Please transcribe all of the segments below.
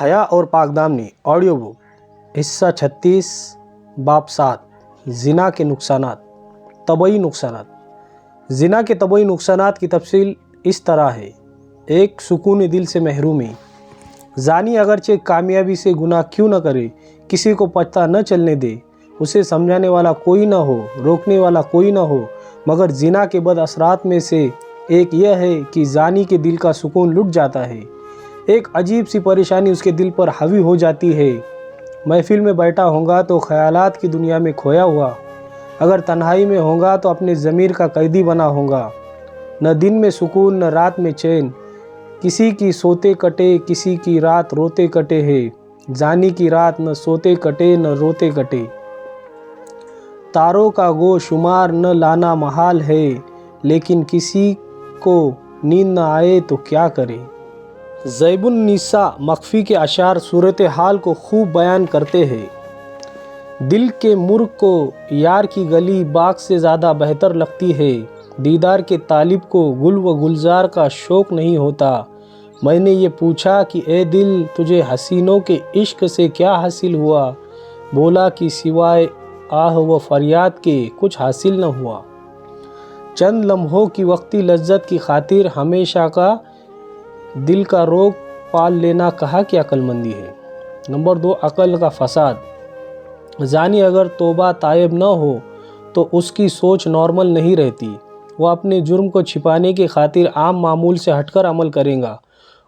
हया और पाकदामनी audio book हिस्सा 36 बाब 7 ज़िना के नुकसानात तबई नुकसानात। ज़िना के तबई नुकसानात की तफसील इस तरह है। एक, सुकून दिल से महरूमी। ज़ानी अगरचे कामयाबी से गुनाह क्यों न करे, किसी को पता न चलने दे, उसे समझाने वाला कोई न हो, रोकने वाला कोई न हो, मगर ज़िना के बद असरात में से एक यह है कि ज़ानी के दिल का सुकून लुट जाता है। एक अजीब सी परेशानी उसके दिल पर हावी हो जाती है। महफिल में बैठा होगा तो ख्यालात की दुनिया में खोया हुआ, अगर तन्हाई में होगा तो अपने ज़मीर का कैदी बना होगा। न दिन में सुकून न रात में चैन, किसी की सोते कटे किसी की रात रोते कटे है। ज़ानी की रात न सोते कटे न रोते कटे। तारों का गो शुमार न लाना महाल है, लेकिन किसी को नींद न आए तो क्या करे। ज़ैबुन निसा मख्फी के अशार सूरत हाल को खूब बयान करते हैं। दिल के मुर्ग को यार की गली बाग से ज़्यादा बेहतर लगती है। दीदार के तालिब को गुल व गुलजार का शौक़ नहीं होता। मैंने ये पूछा कि ए दिल, तुझे हसीनों के इश्क से क्या हासिल हुआ। बोला कि सिवाय आह व फरियाद के कुछ हासिल न हुआ। चंद लम्हों की वक्ती लज्जत की खातिर हमेशा का दिल का रोग पाल लेना कहा कि अक्लमंदी है। नंबर 2, अकल का फसाद। ज़ानी अगर तौबा तायब न हो तो उसकी सोच नॉर्मल नहीं रहती। वह अपने जुर्म को छिपाने की खातिर आम मामूल से हटकर अमल करेगा।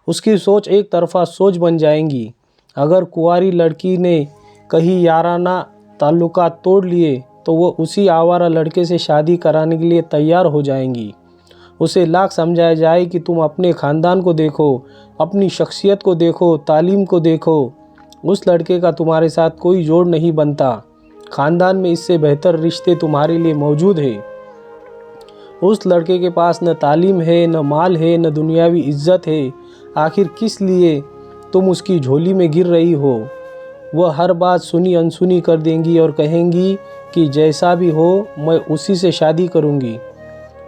उसकी सोच एक तरफा सोच बन जाएंगी। अगर कुंवारी लड़की ने कहीं याराना ताल्लुकात तोड़ लिए तो वह उसी आवारा लड़के से शादी कराने के लिए तैयार हो जाएंगी। उसे लाख समझाया जाए कि तुम अपने ख़ानदान को देखो, अपनी शख्सियत को देखो, तालीम को देखो, उस लड़के का तुम्हारे साथ कोई जोड़ नहीं बनता। ख़ानदान में इससे बेहतर रिश्ते तुम्हारे लिए मौजूद है। उस लड़के के पास न तालीम है, न माल है, न दुनियावी इज्जत है। आखिर किस लिए तुम उसकी झोली में गिर रही हो। वह हर बात सुनी अनसुनी कर देंगी और कहेंगी कि जैसा भी हो मैं उसी से शादी करूँगी।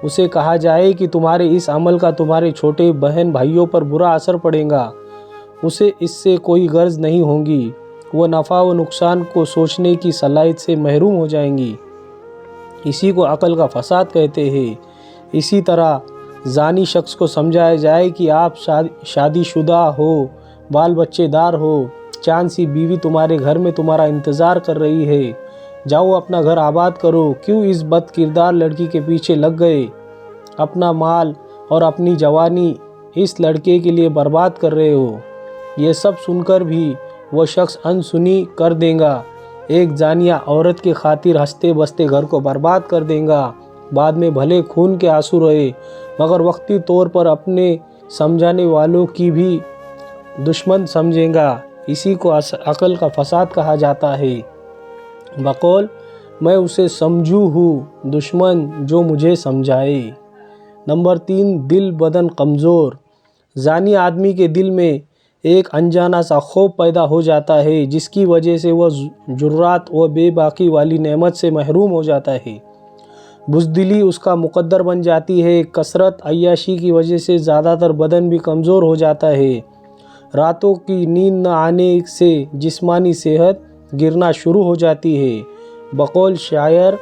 उसे कहा जाए कि तुम्हारे इस अमल का तुम्हारे छोटे बहन भाइयों पर बुरा असर पड़ेगा। उसे इससे कोई गर्ज नहीं होगी। वह नफ़ा व नुकसान को सोचने की सलाहियत से महरूम हो जाएंगी। इसी को अकल का फसाद कहते हैं। इसी तरह ज़ानी शख्स को समझाया जाए कि आप शादीशुदा हो, बाल बच्चेदार हो, चांद सी बीवी तुम्हारे घर में तुम्हारा इंतज़ार कर रही है। जाओ अपना घर आबाद करो, क्यों इस बद किरदार लड़की के पीछे लग गए। अपना माल और अपनी जवानी इस लड़के के लिए बर्बाद कर रहे हो। ये सब सुनकर भी वह शख्स अनसुनी कर देगा। एक जानिया औरत के खातिर हंसते बसते घर को बर्बाद कर देगा। बाद में भले खून के आंसू रहे, मगर वक्ती तौर पर अपने समझाने वालों की भी दुश्मन समझेगा। इसी को अकल का फसाद कहा जाता है। बकौल मैं उसे समझू हूँ, दुश्मन जो मुझे समझाए। नंबर 3, दिल बदन कमज़ोर। ज़ानी आदमी के दिल में एक अनजाना सा खौफ पैदा हो जाता है, जिसकी वजह से वह जुर्रात व बेबाकी वाली नेमत से महरूम हो जाता है। बुज़दिली उसका मुकद्दर बन जाती है। कसरत अय्याशी की वजह से ज़्यादातर बदन भी कमज़ोर हो जाता है। रातों की नींद न आने से जिस्मानी सेहत गिरना शुरू हो जाती है। बकौल शायर,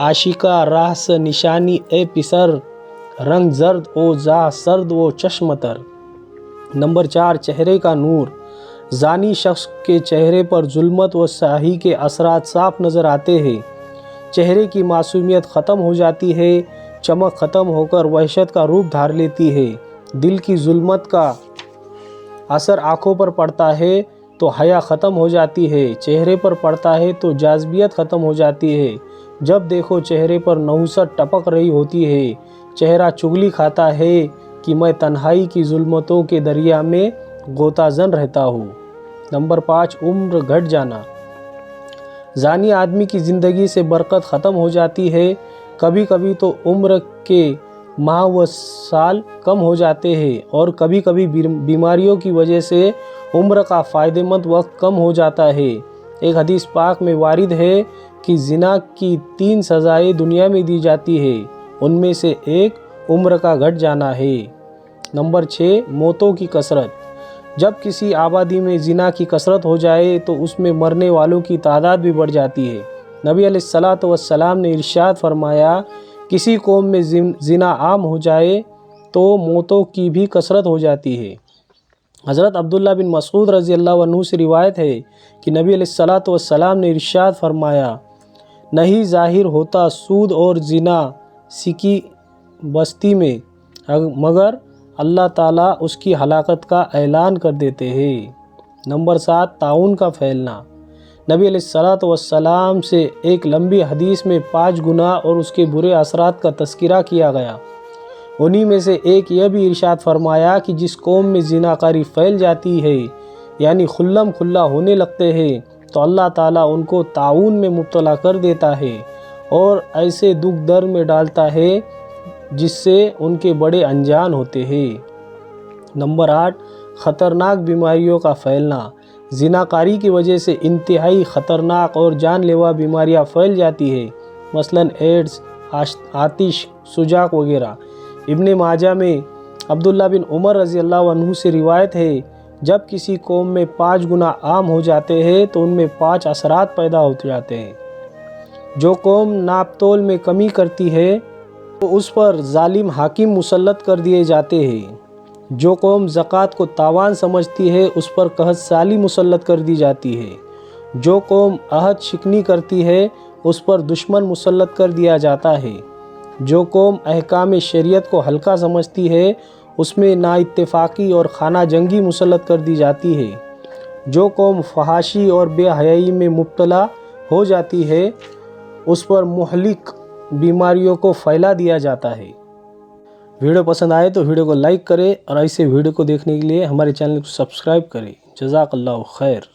आशिका राह से निशानी ए पिसर, रंग जर्द ओ जा सर्द ओ चश्मतर। नंबर 4, चेहरे का नूर। ज़ानी शख्स के चेहरे पर जुल्मत व स्याही के असरात साफ नज़र आते हैं। चेहरे की मासूमियत ख़त्म हो जाती है, चमक ख़त्म होकर वहशत का रूप धार लेती है। दिल की जुल्मत का असर आँखों पर पड़ता है तो हया ख़त्म हो जाती है, चेहरे पर पड़ता है तो जाज़बियत ख़त्म हो जाती है। जब देखो चेहरे पर नहुसत टपक रही होती है। चेहरा चुगली खाता है कि मैं तन्हाई की जुल्मतों के दरिया में गोताजन रहता हूँ। नंबर 5, उम्र घट जाना। ज़ानी आदमी की ज़िंदगी से बरकत ख़त्म हो जाती है। कभी कभी तो उम्र के माह व साल कम हो जाते हैं और कभी कभी बीमारियों की वजह से उम्र का फ़ायदेमंद वक्त कम हो जाता है। एक हदीस पाक में वारिद है कि ज़िना की 3 सज़ाएँ दुनिया में दी जाती है, उनमें से एक उम्र का घट जाना है। नंबर 6, मौतों की कसरत। جب کسی آبادی میں زنا کی کثرت ہو جائے تو اس میں مرنے والوں کی تعداد بھی بڑھ جاتی ہے۔ نبی علیہ الصلاۃ والسلام نے ارشاد فرمایا، کسی قوم میں زنا عام ہو جائے تو موتوں کی بھی کثرت ہو جاتی ہے۔ حضرت عبداللہ بن مسعود رضی اللہ عنہ سے روایت ہے کہ نبی علیہ الصلاۃ والسلام نے ارشاد فرمایا، نہیں ظاہر ہوتا سود اور زنا کی بستی میں مگر اللہ تعالیٰ اس کی ہلاکت کا اعلان کر دیتے ہیں۔ نمبر 7، طاعون کا پھیلنا۔ نبی علیہ الصلاۃ والسلام سے ایک لمبی حدیث میں 5 گناہ اور اس کے برے اثرات کا تذکرہ کیا گیا۔ انہی میں سے ایک یہ بھی ارشاد فرمایا کہ جس قوم میں زناکاری پھیل جاتی ہے، یعنی کھلم کھلا ہونے لگتے ہیں، تو اللہ تعالیٰ ان کو طاعون میں مبتلا کر دیتا ہے اور ایسے دکھ در میں ڈالتا ہے جس سے ان کے بڑے انجان ہوتے ہیں۔ نمبر 8، خطرناک بیماریوں کا پھیلنا۔ زناکاری کی وجہ سے انتہائی خطرناک اور جان لیوا بیماریاں پھیل جاتی ہیں، مثلاً ایڈز، آتش سوجاک وغیرہ۔ ابن ماجہ میں عبداللہ بن عمر رضی اللہ عنہ سے روایت ہے، جب کسی قوم میں 5 گناہ عام ہو جاتے ہیں تو ان میں 5 اثرات پیدا ہو جاتے ہیں۔ جو قوم ناپ تول میں کمی کرتی ہے تو اس پر ظالم حاکم مسلط کر دیے جاتے ہیں۔ جو قوم زکوٰۃ کو تاوان سمجھتی ہے اس پر قحط سالی مسلط کر دی جاتی ہے۔ جو قوم عہد شکنی کرتی ہے اس پر دشمن مسلط کر دیا جاتا ہے۔ جو قوم احکام شریعت کو ہلکا سمجھتی ہے اس میں نا اتفاقی اور خانہ جنگی مسلط کر دی جاتی ہے۔ جو قوم فحاشی اور بے حیائی میں مبتلا ہو جاتی ہے اس پر مہلک بیماریوں کو پھیلا دیا جاتا ہے۔ ویڈیو پسند آئے تو ویڈیو کو لائک کریں اور ایسے ویڈیو کو دیکھنے کے لیے ہمارے چینل کو سبسکرائب کریں۔ جزاک اللہ خیر۔